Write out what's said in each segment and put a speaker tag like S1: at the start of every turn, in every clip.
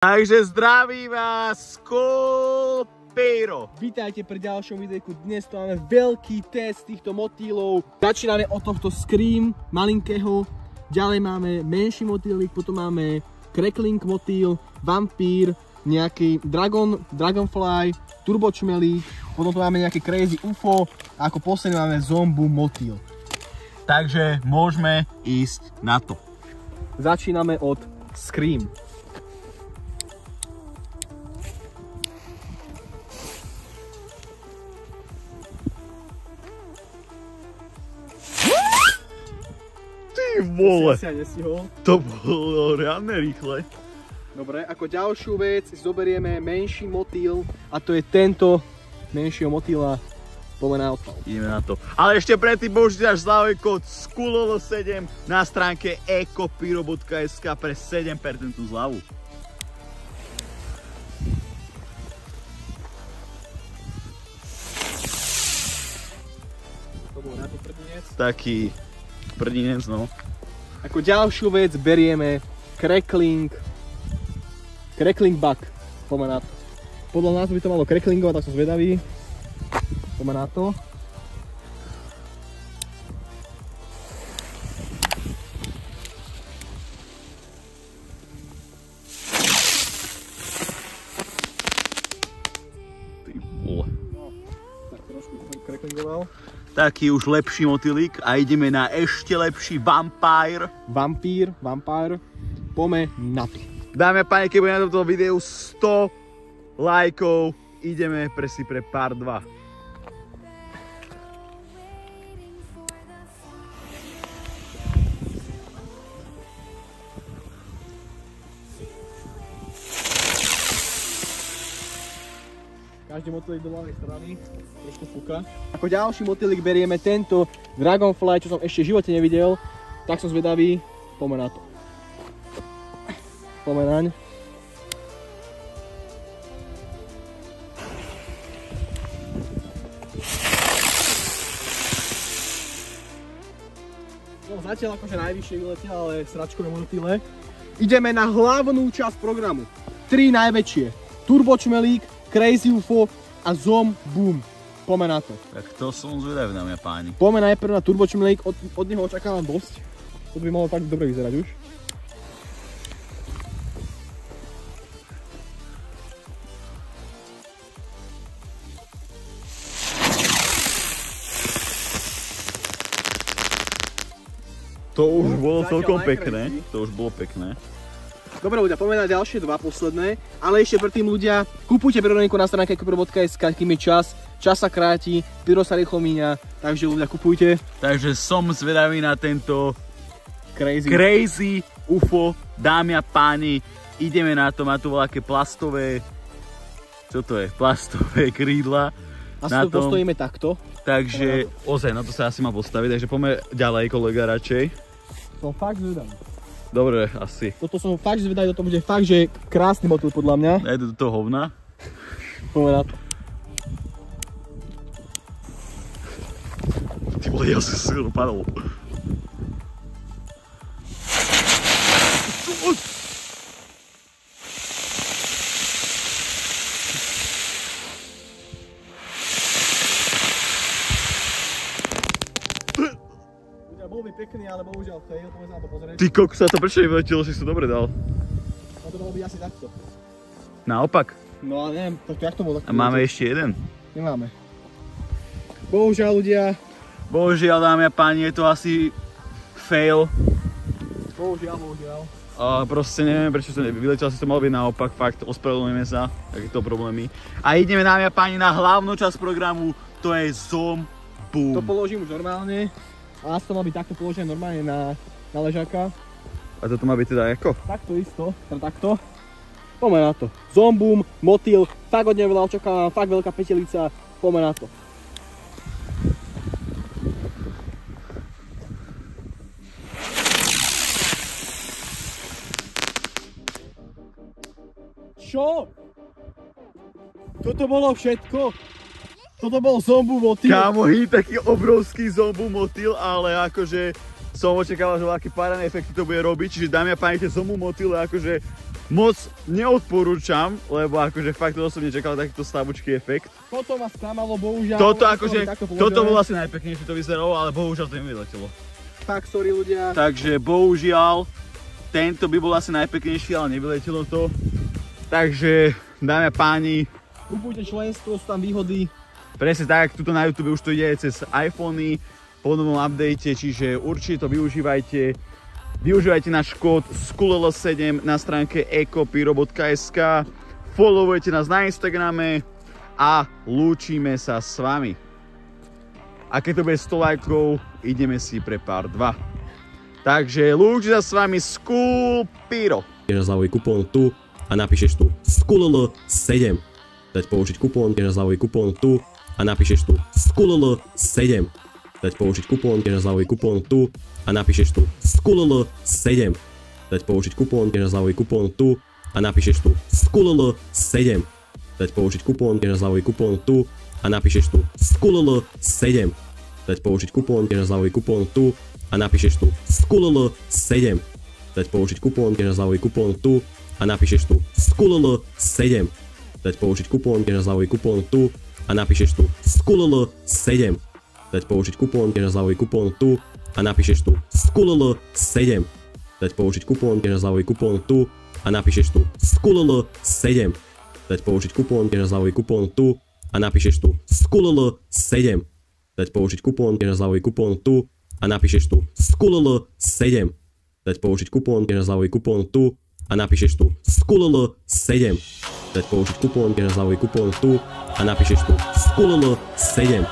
S1: Takže zdraví vás Skulpiro.
S2: Vítajte pri ďalšom videjku. Dnes tu máme veľký test týchto motýlov. Začíname od tohto Scream malinkého. Ďalej máme menší motýlik, potom máme Crackling motýl, Vampír, nejaký Dragonfly, Turbo čmelík, potom tu máme nejaký Crazy UFO a ako posledný máme Zombu motýl.
S1: Takže môžeme ísť na to.
S2: Začíname od Scream.
S1: Ty vole,
S2: Si nestihol.
S1: to bolo reálne rýchle.
S2: Dobre, ako ďalšiu vec zoberieme menší motýl a to je tento menšieho motýla. Poďme na odpal.
S1: Ideme na to. Ale ešte predtým môžete až zľavový kód SKULOLO7 na stránke ecopiro.sk pre 7% zľavu.
S2: To bol na to prdinec.
S1: Taký prdinec, no.
S2: Ako ďalšiu vec berieme Crackling Bug. Poďme na to. Podľa nás by to malo cracklingovať, tak som zvedavý. Poďme na to.
S1: Ty vole.
S2: Tak trošku cracklingoval.
S1: Taký už lepší motýlik a ideme na ešte lepší Vampír.
S2: Vampír. Poďme na to.
S1: Dámy a páni, keď bude na tomto videu 100 lajkov, ideme presne pre part 2.
S2: Každý motýlik do ľavej strany, trošku fúka. Ako ďalší motýlik berieme tento Dragonfly, čo som ešte v živote nevidel. Tak som zvedavý, poďme na to. Poďme naň. No zatiaľ akože najvyššie vyletia, ale sračkové motýle. Ideme na hlavnú časť programu. 3 najväčšie. Turbo čmelík, Crazy UFO a Zom Boom. Poďme na to.
S1: Tak to som zvedavý, dámy a páni.
S2: Poďme najprv na Turbo čmelík, od neho očakávam dosť. To by mohlo tak dobre vyzerať už.
S1: To už bolo
S2: Zatiaľ
S1: celkom
S2: najkrajší.
S1: pekné. To už bolo pekné.
S2: Dobre ľudia, poďme na ďalšie dva posledné, ale ešte predtým ľudia, kupujte Pyrodenku na stránke ecopiro.sk, kým je čas sa kráti, pyro sa rýchlo míňa, takže ľudia kupujte.
S1: Takže som zvedavý na tento
S2: Crazy.
S1: UFO, dámy a páni. Ideme na to, má tu veľké plastové, čo to je? Plastové krídla.
S2: Asi to postojíme takto.
S1: Takže ozaj, na to sa asi má postaviť, takže poďme ďalej, kolega, radšej.
S2: Som fakt zvedavý.
S1: Dobre, asi.
S2: Toto som fakt zvedavý, toto bude fakt, že krásny motýl podľa mňa.
S1: Najdu do toho hovna.
S2: Poďme na to.
S1: Ty vole, ja som si dopadol.
S2: Bol by pekný, ale bohužiaľ fail, poďme sa na to pozrieť.
S1: Ty koksa, to prečo nevyletilo, že si to dobre dal?
S2: No to bolo by asi takto.
S1: Naopak.
S2: No a neviem, tak jak to bolo takto.
S1: A máme ešte jeden.
S2: Nemáme. Bohužiaľ ľudia.
S1: Bohužiaľ, dámy a páni, je to asi fail.
S2: Bohužiaľ.
S1: Proste neviem, prečo to vyletilo, asi to malo byť naopak, fakt, ospravedlňujeme sa, takéto problémy. A ideme, dámy a páni, na hlavnú časť programu, to je Zom Boom.
S2: To položím už normálne. A to má byť takto položené normálne na ležáka.
S1: A toto má byť teda ako?
S2: Takto isto, teda takto. Poďme na to. Zom Boom, motýl, fakt od neho veľa očakávam, fakt veľká petelica. Poďme na to. Čo? Toto bolo všetko? Toto bol Zombu motýl.
S1: Kámo, taký obrovský Zombu motýl, ale akože som očakával, že aký parádne efekty to bude robiť, čiže dámy a páni, tie Zombu motýle akože moc neodporúčam, lebo akože fakt to som nečakal takýto stavučký efekt.
S2: Toto ma sklamalo, bohužiaľ.
S1: Toto bolo asi najpeknejšie to vyzeralo, ale bohužiaľ to nevyletelo.
S2: Tak, sorry ľudia.
S1: Takže bohužiaľ, tento by bol asi najpeknejší, ale nevyletelo to. Takže, dámy a páni,
S2: kupujte členstvo, sú tam výhody.
S1: presne tak, tuto na YouTube už to ide cez iPhony po novom update, čiže určite to využívajte. Využívajte náš kód SKULL7 na stránke ekopiro.sk, followujte nás na Instagrame a lúčime sa s vami. A keď to bude 100 lajkov, ideme si pre part 2. Takže lúči sa s vami SKULPIRO.
S3: Zľavový kupón tu a napíšeš tu SKULL7. Dať použiť kupón, zľavový kupón tu a napíšeš tu SKULL7. Dať použiť kupón, zľavový kupón tu a napíšeš tu SKULL7. Dať použiť kupón, zľavový kupón tu a napíšeš tu SKULL7. Dať použiť kupón, zľavový kupón tu a napíšeš tu SKULL7. Dať použiť kupón, zľavový kupón tu a napíšeš tu SKULL7. Dať použiť kupón, zľavový kupón tu a napíšeš tu SKULL7. Dať použiť kupón, zľavový kupón tu a napíšeš tu SKULL7. Dať použiť kupón, zľavový kupón tu a napíšeš tu SKULL7. Dať použiť kupón, zľavový kupón tu a napíšeš tu SKULL7. Dať použiť kupón, zľavový kupón tu a napíšeš tu SKULL7. Dať použiť kupón, zľavový kupón tu a napíšeš tu SKULL7. Dať použiť kupón, zľavový kupón tu a napíšeš tu SKULL7. Dať použiť kupón, zľavový kupón tu a napíšeš tu SKULL7. Dať použiť kupón, zľavový kupón tu a napíšeš tu SKULL7.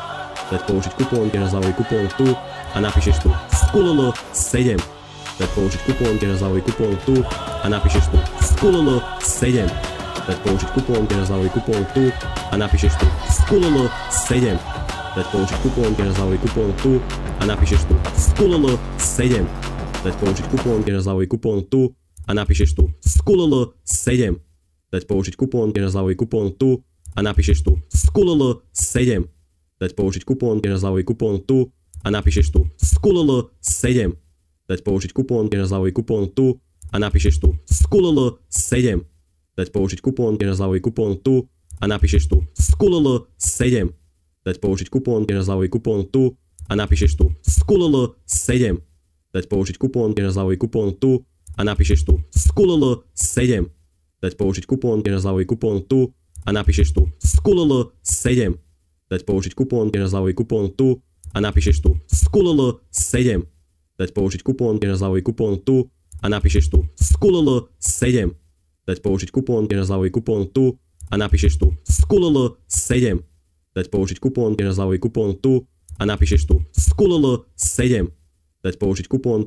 S3: Dať použiť kupón, zľavový kupón tu a napíšeš tu SKULL7. Dať použiť kupón, zľavový kupón tu a napíšeš tu SKULL7. Dať použiť kupón, zľavový kupón tu a napíšeš tu SKULL7. Dať použiť kupón, zľavový kupón tu a napíšeš tu SKULL7. Dať použiť kupón, zľavový kupón tu a napíšeš tu SKULL7. Dať použiť kupón, zľavový kupón tu a napíšeš tu SKULL7. Dať použiť kupón, zľavový kupón tu a napíšeš tu SKULL7. Dať použiť kupón, zľavový kupón tu a napíšeš tu SKULL7. Dať použiť kupón, zľavový kupón tu a napíšeš tu SKULL7. Dať použiť kupón, zľavový kupón tu a napíšeš tu SKULL7. Dať použiť kupón, zľavový kupón tu a napíšeš tu SKULL7. Dať použiť kupón, zľavový kupón tu a napíšeš tu SKULL7. Dať použiť kupón, zľavový kupón tu a napíšeš tu SKULL7. Dať použiť kupón, zľavový kupón tu a napíšeš tu SKULL7. Dať použiť kupón, zľavový kupón tu a napíšeš tu SKULL7. Dať použiť kupón,